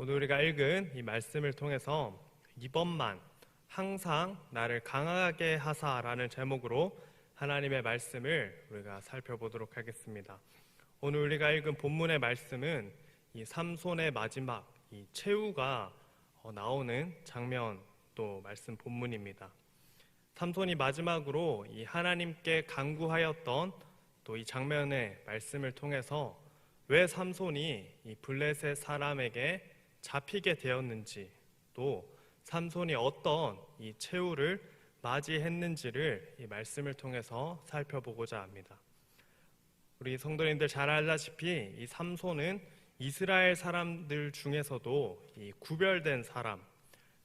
오늘 우리가 읽은 이 말씀을 통해서 이번만 항상 나를 강하게 하사라는 제목으로 하나님의 말씀을 우리가 살펴보도록 하겠습니다. 오늘 우리가 읽은 본문의 말씀은 이 삼손의 마지막 이 최후가 나오는 장면 또 말씀 본문입니다. 삼손이 마지막으로 이 하나님께 간구하였던 또 이 장면의 말씀을 통해서 왜 삼손이 이 블레셋 사람에게 잡히게 되었는지, 또 삼손이 어떤 이 최후를 맞이했는지를 이 말씀을 통해서 살펴보고자 합니다. 우리 성도님들 잘 알다시피 이 삼손은 이스라엘 사람들 중에서도 이 구별된 사람,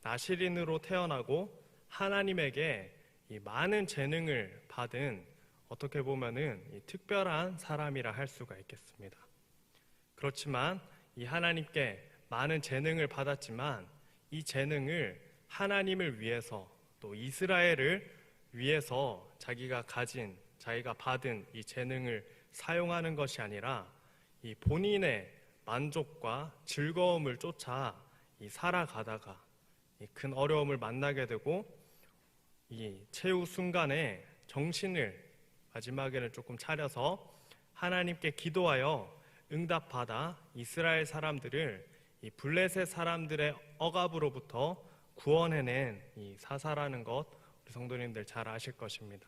나실인으로 태어나고 하나님에게 이 많은 재능을 받은 어떻게 보면은 이 특별한 사람이라 할 수가 있겠습니다. 그렇지만 이 하나님께 많은 재능을 받았지만 이 재능을 하나님을 위해서 또 이스라엘을 위해서 자기가 받은 이 재능을 사용하는 것이 아니라 이 본인의 만족과 즐거움을 쫓아 이 살아가다가 이 큰 어려움을 만나게 되고 이 최후 순간에 정신을 마지막에는 조금 차려서 하나님께 기도하여 응답받아 이스라엘 사람들을 이 블레셋 사람들의 억압으로부터 구원해낸 이 사사라는 것 우리 성도님들 잘 아실 것입니다.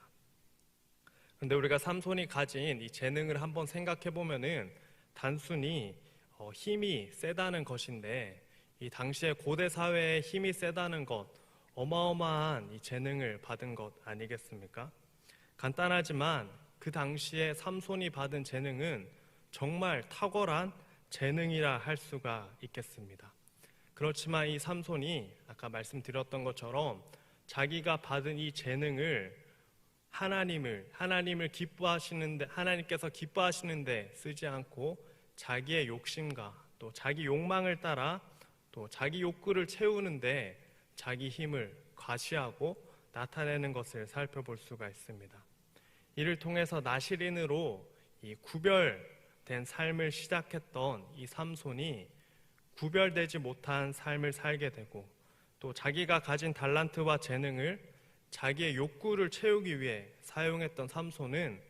그런데 우리가 삼손이 가진 이 재능을 한번 생각해 보면은 단순히 힘이 세다는 것인데 이 당시의 고대 사회의 힘이 세다는 것 어마어마한 이 재능을 받은 것 아니겠습니까? 간단하지만 그 당시에 삼손이 받은 재능은 정말 탁월한 재능이라 할 수가 있겠습니다. 그렇지만 이 삼손이 아까 말씀드렸던 것처럼 자기가 받은 이 재능을 하나님께서 기뻐하시는데 쓰지 않고 자기의 욕심과 또 자기 욕망을 따라 또 자기 욕구를 채우는데 자기 힘을 과시하고 나타내는 것을 살펴볼 수가 있습니다. 이를 통해서 나실인으로 이 구별된 삶을 시작했던 이 삼손이 구별되지 못한 삶을 살게 되고 또 자기가 가진 달란트와 재능을 자기의 욕구를 채우기 위해 사용했던 삼손은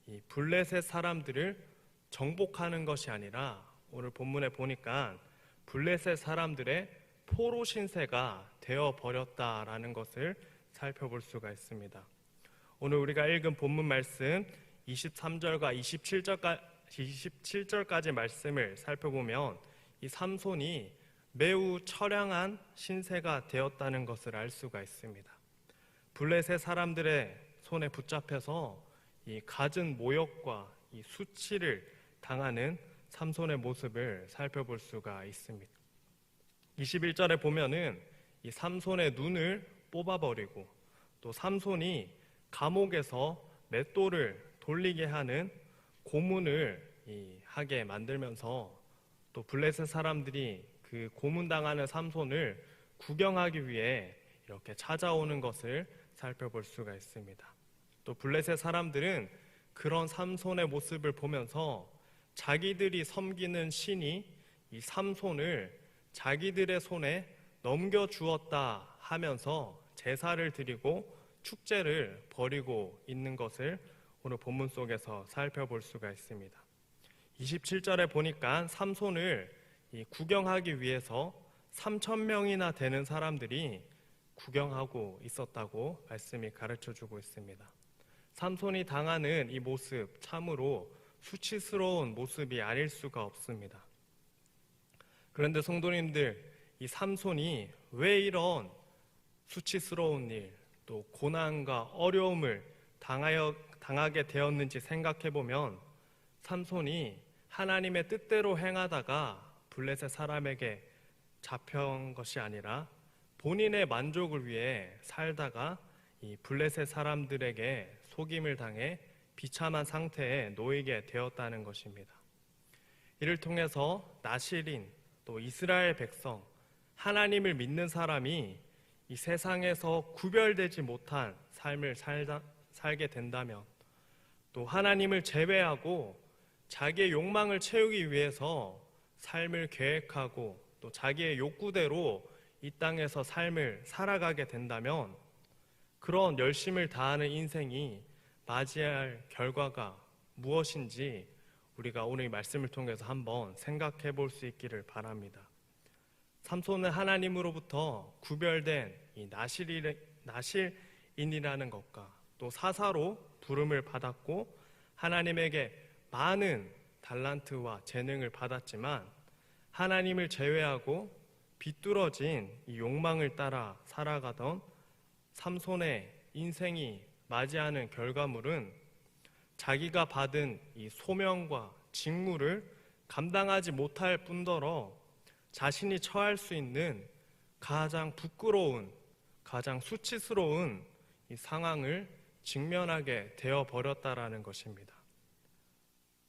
이 블레셋 사람들을 정복하는 것이 아니라 오늘 본문에 보니까 블레셋 사람들의 포로 신세가 되어버렸다라는 것을 살펴볼 수가 있습니다. 오늘 우리가 읽은 본문 말씀 23절과 27절까지 말씀을 살펴보면 이 삼손이 매우 처량한 신세가 되었다는 것을 알 수가 있습니다. 블레셋 사람들의 손에 붙잡혀서 이 갖은 모욕과 이 수치를 당하는 삼손의 모습을 살펴볼 수가 있습니다. 21절에 보면은 이 삼손의 눈을 뽑아버리고 또 삼손이 감옥에서 맷돌을 돌리게 하는 고문을 하게 만들면서 또 블레셋 사람들이 그 고문당하는 삼손을 구경하기 위해 이렇게 찾아오는 것을 살펴볼 수가 있습니다. 또 블레셋 사람들은 그런 삼손의 모습을 보면서 자기들이 섬기는 신이 이 삼손을 자기들의 손에 넘겨주었다 하면서 제사를 드리고 축제를 벌이고 있는 것을 오늘 본문 속에서 살펴볼 수가 있습니다. 27절에 보니까 삼손을 구경하기 위해서 3,000명이나 되는 사람들이 구경하고 있었다고 말씀이 가르쳐주고 있습니다. 삼손이 당하는 이 모습 참으로 수치스러운 모습이 아닐 수가 없습니다. 그런데 성도님들, 이 삼손이 왜 이런 수치스러운 일, 또 고난과 어려움을 당하게 되었는지 생각해보면 삼손이 하나님의 뜻대로 행하다가 블레셋 사람에게 잡혀온 것이 아니라 본인의 만족을 위해 살다가 이 블레셋 사람들에게 속임을 당해 비참한 상태에 놓이게 되었다는 것입니다. 이를 통해서 나실인 또 이스라엘 백성, 하나님을 믿는 사람이 이 세상에서 구별되지 못한 삶을 살게 된다면 또 하나님을 제외하고 자기의 욕망을 채우기 위해서 삶을 계획하고 또 자기의 욕구대로 이 땅에서 삶을 살아가게 된다면 그런 열심을 다하는 인생이 맞이할 결과가 무엇인지 우리가 오늘 이 말씀을 통해서 한번 생각해 볼 수 있기를 바랍니다. 삼손은 하나님으로부터 구별된 이 나실인이라는 것과 또 사사로 부름을 받았고 하나님에게 많은 달란트와 재능을 받았지만 하나님을 제외하고 비뚤어진 이 욕망을 따라 살아가던 삼손의 인생이 맞이하는 결과물은 자기가 받은 이 소명과 직무를 감당하지 못할 뿐더러 자신이 처할 수 있는 가장 부끄러운, 가장 수치스러운 이 상황을 직면하게 되어버렸다라는 것입니다.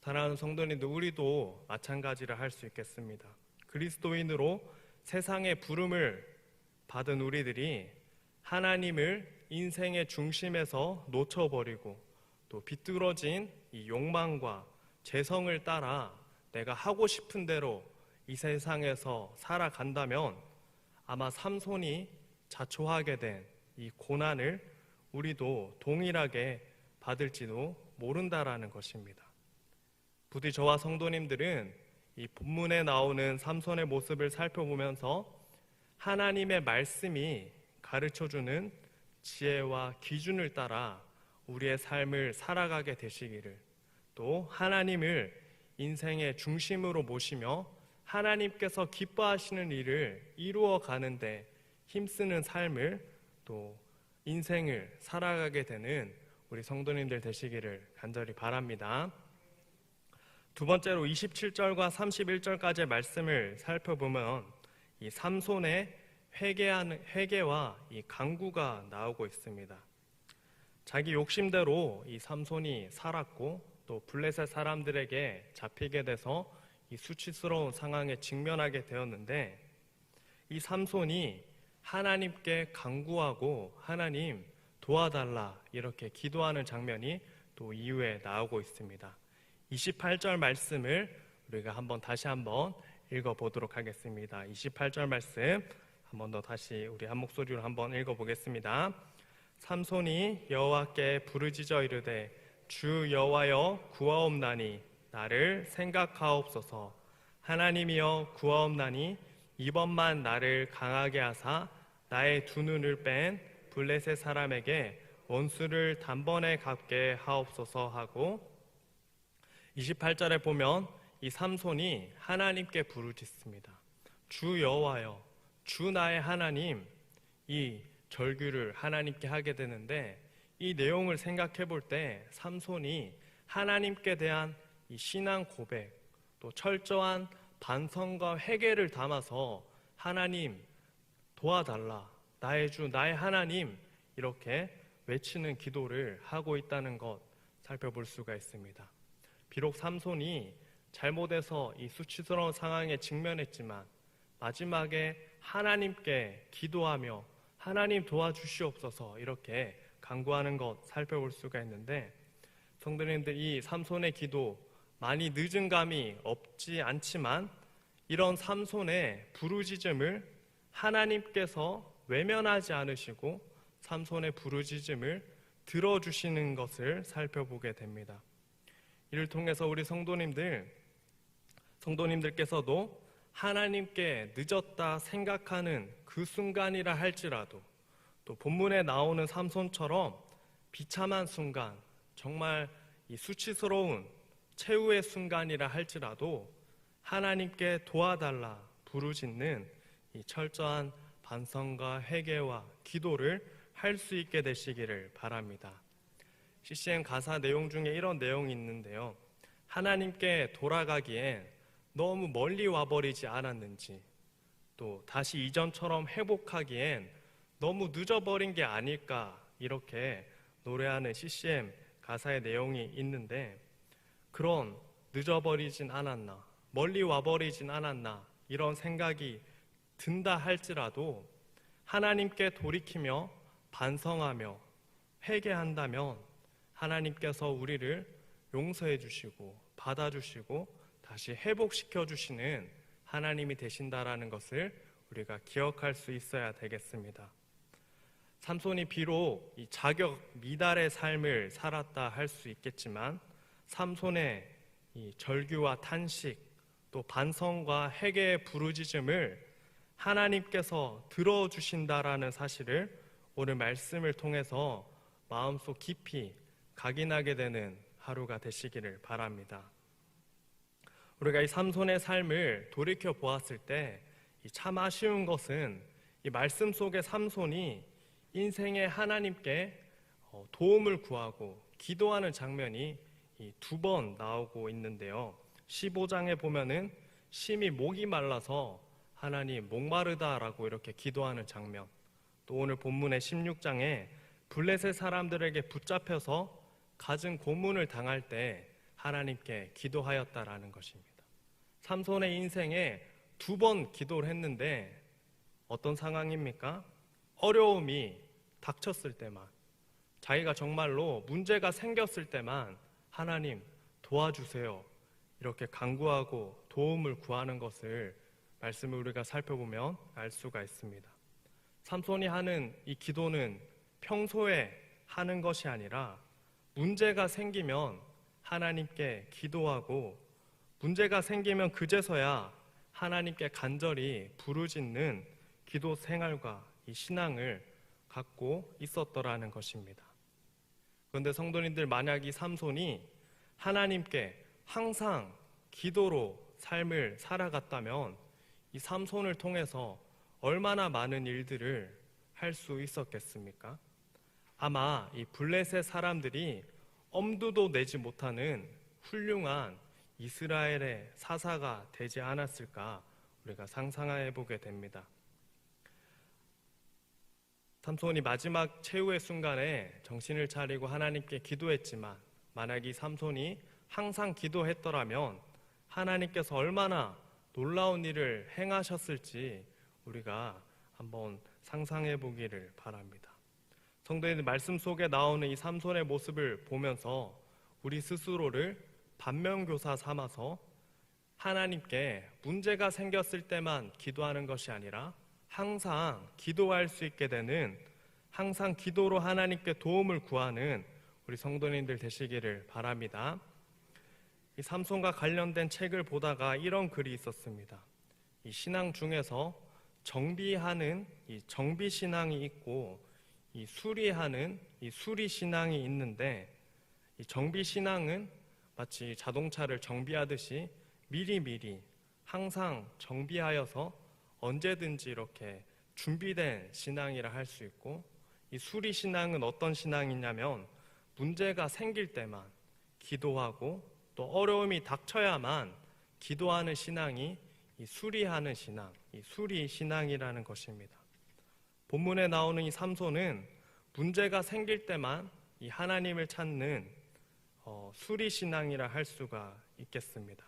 사랑하는 성도님들, 우리도 마찬가지를 할 수 있겠습니다. 그리스도인으로 세상의 부름을 받은 우리들이 하나님을 인생의 중심에서 놓쳐버리고 또 비뚤어진 이 욕망과 재성을 따라 내가 하고 싶은 대로 이 세상에서 살아간다면 아마 삼손이 자초하게 된 이 고난을 우리도 동일하게 받을지도 모른다라는 것입니다. 부디 저와 성도님들은 이 본문에 나오는 삼손의 모습을 살펴보면서 하나님의 말씀이 가르쳐주는 지혜와 기준을 따라 우리의 삶을 살아가게 되시기를, 또 하나님을 인생의 중심으로 모시며 하나님께서 기뻐하시는 일을 이루어 가는데 힘쓰는 삶을 또 인생을 살아가게 되는 우리 성도님들 되시기를 간절히 바랍니다. 두 번째로 27절과 31절까지의 말씀을 살펴보면 이 삼손의 회개와 이 간구가 나오고 있습니다. 자기 욕심대로 이 삼손이 살았고 또 블레셋 사람들에게 잡히게 돼서 이 수치스러운 상황에 직면하게 되었는데 이 삼손이 하나님께 간구하고 하나님 도와달라 이렇게 기도하는 장면이 또 이후에 나오고 있습니다. 28절 말씀을 우리가 다시 한번 읽어보도록 하겠습니다. 28절 말씀 한 번 더 다시 우리 한 목소리로 한번 읽어보겠습니다. 삼손이 여호와께 부르짖어 이르되 주 여호와여 구하옵나니 나를 생각하옵소서. 하나님이여 구하옵나니 이번만 나를 강하게 하사 나의 두 눈을 뺀 블레셋 사람에게 원수를 단번에 갚게 하옵소서 하고 28절에 보면 이 삼손이 하나님께 부르짖습니다. 주 여호와여, 주 나의 하나님, 이 절규를 하나님께 하게 되는데 이 내용을 생각해 볼 때 삼손이 하나님께 대한 이 신앙 고백, 또 철저한 반성과 회개를 담아서 하나님 도와달라, 나의 주, 나의 하나님 이렇게 외치는 기도를 하고 있다는 것 살펴볼 수가 있습니다. 비록 삼손이 잘못해서 이 수치스러운 상황에 직면했지만 마지막에 하나님께 기도하며 하나님 도와주시옵소서 이렇게 간구하는 것 살펴볼 수가 있는데 성도님들, 이 삼손의 기도 많이 늦은 감이 없지 않지만 이런 삼손의 부르짖음을 하나님께서 외면하지 않으시고 삼손의 부르짖음을 들어주시는 것을 살펴보게 됩니다. 이를 통해서 우리 성도님들께서도 하나님께 늦었다 생각하는 그 순간이라 할지라도 또 본문에 나오는 삼손처럼 비참한 순간, 정말 이 수치스러운 최후의 순간이라 할지라도 하나님께 도와달라 부르짖는 이 철저한 반성과 회개와 기도를 할 수 있게 되시기를 바랍니다. CCM 가사 내용 중에 이런 내용이 있는데요. 하나님께 돌아가기엔 너무 멀리 와버리지 않았는지, 또 다시 이전처럼 회복하기엔 너무 늦어버린 게 아닐까 이렇게 노래하는 CCM 가사의 내용이 있는데, 그런 늦어버리진 않았나, 멀리 와버리진 않았나 이런 생각이 든다 할지라도 하나님께 돌이키며 반성하며 회개한다면 하나님께서 우리를 용서해 주시고 받아주시고 다시 회복시켜 주시는 하나님이 되신다라는 것을 우리가 기억할 수 있어야 되겠습니다. 삼손이 비록 이 자격 미달의 삶을 살았다 할 수 있겠지만 삼손의 이 절규와 탄식 또 반성과 회개의 부르짖음을 하나님께서 들어주신다라는 사실을 오늘 말씀을 통해서 마음속 깊이 각인하게 되는 하루가 되시기를 바랍니다. 우리가 이 삼손의 삶을 돌이켜 보았을 때 참 아쉬운 것은 이 말씀 속의 삼손이 인생에 하나님께 도움을 구하고 기도하는 장면이 2번 나오고 있는데요. 15장에 보면은 심히 목이 말라서 하나님 목마르다라고 이렇게 기도하는 장면, 또 오늘 본문의 16장에 블레셋 사람들에게 붙잡혀서 갖은 고문을 당할 때 하나님께 기도하였다라는 것입니다. 삼손의 인생에 2번 기도를 했는데 어떤 상황입니까? 어려움이 닥쳤을 때만, 자기가 정말로 문제가 생겼을 때만 하나님 도와주세요 이렇게 간구하고 도움을 구하는 것을 말씀을 우리가 살펴보면 알 수가 있습니다. 삼손이 하는 이 기도는 평소에 하는 것이 아니라 문제가 생기면 하나님께 기도하고 문제가 생기면 그제서야 하나님께 간절히 부르짖는 기도 생활과 이 신앙을 갖고 있었더라는 것입니다. 그런데 성도님들, 만약 이 삼손이 하나님께 항상 기도로 삶을 살아갔다면 이 삼손을 통해서 얼마나 많은 일들을 할 수 있었겠습니까? 아마 이 블레셋 사람들이 엄두도 내지 못하는 훌륭한 이스라엘의 사사가 되지 않았을까 우리가 상상해 보게 됩니다. 삼손이 마지막 최후의 순간에 정신을 차리고 하나님께 기도했지만 만약 이 삼손이 항상 기도했더라면 하나님께서 얼마나 놀라운 일을 행하셨을지 우리가 한번 상상해 보기를 바랍니다. 성도님들, 말씀 속에 나오는 이 삼손의 모습을 보면서 우리 스스로를 반면교사 삼아서 하나님께 문제가 생겼을 때만 기도하는 것이 아니라 항상 기도할 수 있게 되는, 항상 기도로 하나님께 도움을 구하는 우리 성도님들 되시기를 바랍니다. 이 삼손과 관련된 책을 보다가 이런 글이 있었습니다. 이 신앙 중에서 정비하는 이 정비신앙이 있고 이 수리하는 이 수리신앙이 있는데, 이 정비신앙은 마치 자동차를 정비하듯이 미리미리 항상 정비하여서 언제든지 이렇게 준비된 신앙이라 할 수 있고, 이 수리신앙은 어떤 신앙이냐면 문제가 생길 때만 기도하고 또 어려움이 닥쳐야만 기도하는 신앙이 이 수리하는 신앙, 이 수리신앙이라는 것입니다. 본문에 나오는 이 삼손은 문제가 생길 때만 이 하나님을 찾는 수리신앙이라 할 수가 있겠습니다.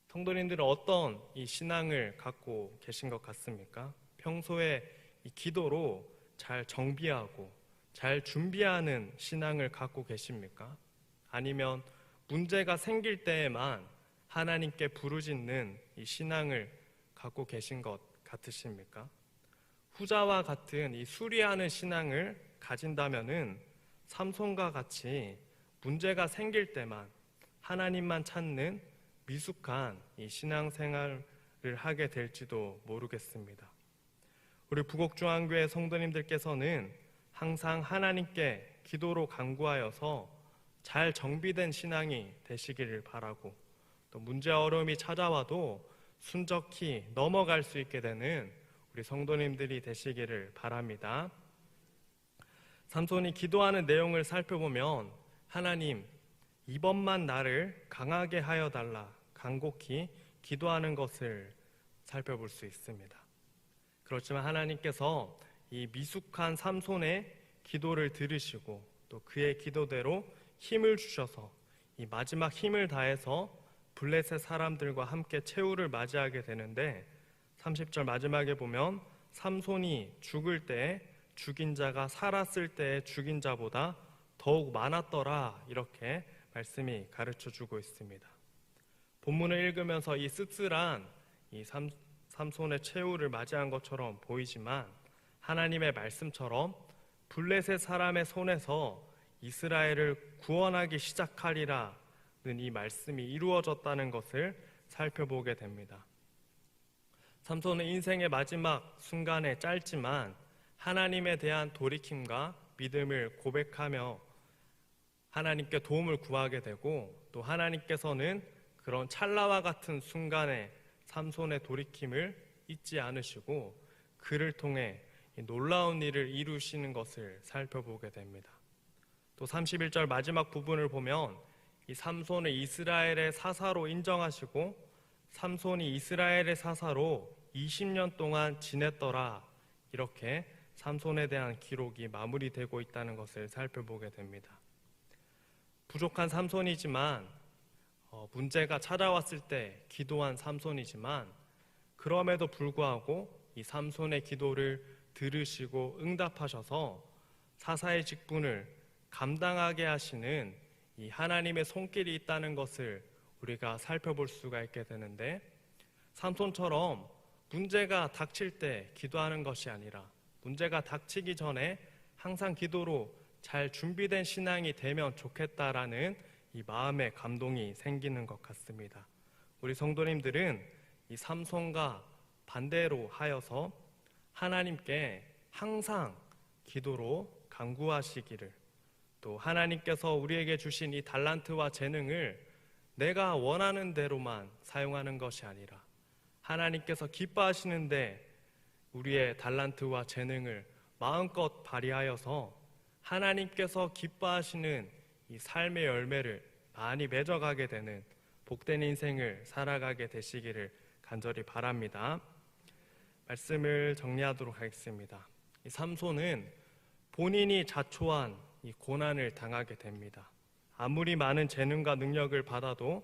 성도님들은 어떤 이 신앙을 갖고 계신 것 같습니까? 평소에 이 기도로 잘 정비하고 잘 준비하는 신앙을 갖고 계십니까? 아니면 문제가 생길 때에만 하나님께 부르짖는 이 신앙을 갖고 계신 것 같으십니까? 후자와 같은 이 수리하는 신앙을 가진다면은 삼손과 같이 문제가 생길 때만 하나님만 찾는 미숙한 이 신앙생활을 하게 될지도 모르겠습니다. 우리 부곡중앙교회 성도님들께서는 항상 하나님께 기도로 간구하여서 잘 정비된 신앙이 되시기를 바라고, 또 문제와 어려움이 찾아와도 순적히 넘어갈 수 있게 되는 우리 성도님들이 되시기를 바랍니다. 삼손이 기도하는 내용을 살펴보면 하나님, 이번만 나를 강하게 하여 달라 간곡히 기도하는 것을 살펴볼 수 있습니다. 그렇지만 하나님께서 이 미숙한 삼손의 기도를 들으시고 또 그의 기도대로 힘을 주셔서 이 마지막 힘을 다해서 블레셋 사람들과 함께 최후를 맞이하게 되는데, 30절 마지막에 보면 삼손이 죽을 때 죽인 자가 살았을 때 죽인 자보다 더욱 많았더라, 이렇게 말씀이 가르쳐 주고 있습니다. 본문을 읽으면서 이 씁쓸한 이 삼손의 최후를 맞이한 것처럼 보이지만 하나님의 말씀처럼 블레셋 사람의 손에서 이스라엘을 구원하기 시작하리라는 이 말씀이 이루어졌다는 것을 살펴보게 됩니다. 삼손은 인생의 마지막 순간에 짧지만 하나님에 대한 돌이킴과 믿음을 고백하며 하나님께 도움을 구하게 되고, 또 하나님께서는 그런 찰나와 같은 순간에 삼손의 돌이킴을 잊지 않으시고 그를 통해 놀라운 일을 이루시는 것을 살펴보게 됩니다. 또 31절 마지막 부분을 보면 이 삼손을 이스라엘의 사사로 인정하시고 삼손이 이스라엘의 사사로 20년 동안 지냈더라, 이렇게 삼손에 대한 기록이 마무리되고 있다는 것을 살펴보게 됩니다. 부족한 삼손이지만 문제가 찾아왔을 때 기도한 삼손이지만 그럼에도 불구하고 이 삼손의 기도를 들으시고 응답하셔서 사사의 직분을 감당하게 하시는 이 하나님의 손길이 있다는 것을 우리가 살펴볼 수가 있게 되는데, 삼손처럼 문제가 닥칠 때 기도하는 것이 아니라 문제가 닥치기 전에 항상 기도로 잘 준비된 신앙이 되면 좋겠다라는 이 마음의 감동이 생기는 것 같습니다. 우리 성도님들은 이 삼손과 반대로 하여서 하나님께 항상 기도로 간구하시기를, 또 하나님께서 우리에게 주신 이 달란트와 재능을 내가 원하는 대로만 사용하는 것이 아니라 하나님께서 기뻐하시는데 우리의 달란트와 재능을 마음껏 발휘하여서 하나님께서 기뻐하시는 이 삶의 열매를 많이 맺어가게 되는 복된 인생을 살아가게 되시기를 간절히 바랍니다. 말씀을 정리하도록 하겠습니다. 이 삼손은 본인이 자초한 이 고난을 당하게 됩니다. 아무리 많은 재능과 능력을 받아도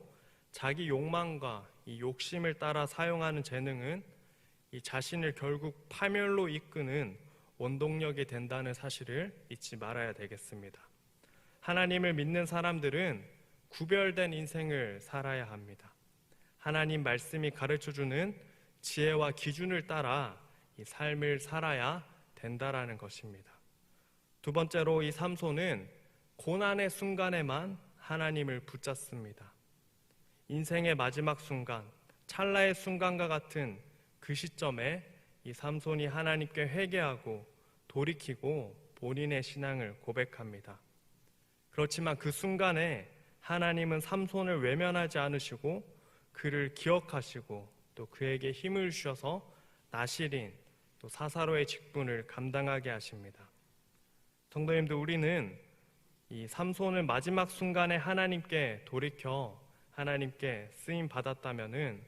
자기 욕망과 이 욕심을 따라 사용하는 재능은 이 자신을 결국 파멸로 이끄는 원동력이 된다는 사실을 잊지 말아야 되겠습니다. 하나님을 믿는 사람들은 구별된 인생을 살아야 합니다. 하나님 말씀이 가르쳐주는 지혜와 기준을 따라 이 삶을 살아야 된다라는 것입니다. 두 번째로 이 삼손은 고난의 순간에만 하나님을 붙잡습니다. 인생의 마지막 순간, 찰나의 순간과 같은 그 시점에 이 삼손이 하나님께 회개하고 돌이키고 본인의 신앙을 고백합니다. 그렇지만 그 순간에 하나님은 삼손을 외면하지 않으시고 그를 기억하시고 또 그에게 힘을 주셔서 나실인 또 사사로의 직분을 감당하게 하십니다. 성도님들, 우리는 이 삼손을 마지막 순간에 하나님께 돌이켜 하나님께 쓰임 받았다면은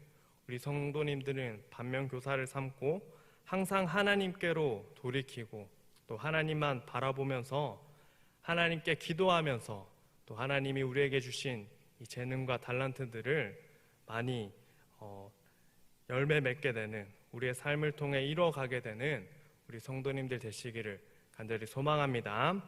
우리 성도님들은 반면교사를 삼고 항상 하나님께로 돌이키고 또 하나님만 바라보면서 하나님께 기도하면서 또 하나님이 우리에게 주신 이 재능과 달란트들을 많이 열매 맺게 되는, 우리의 삶을 통해 이루어가게 되는 우리 성도님들 되시기를 간절히 소망합니다.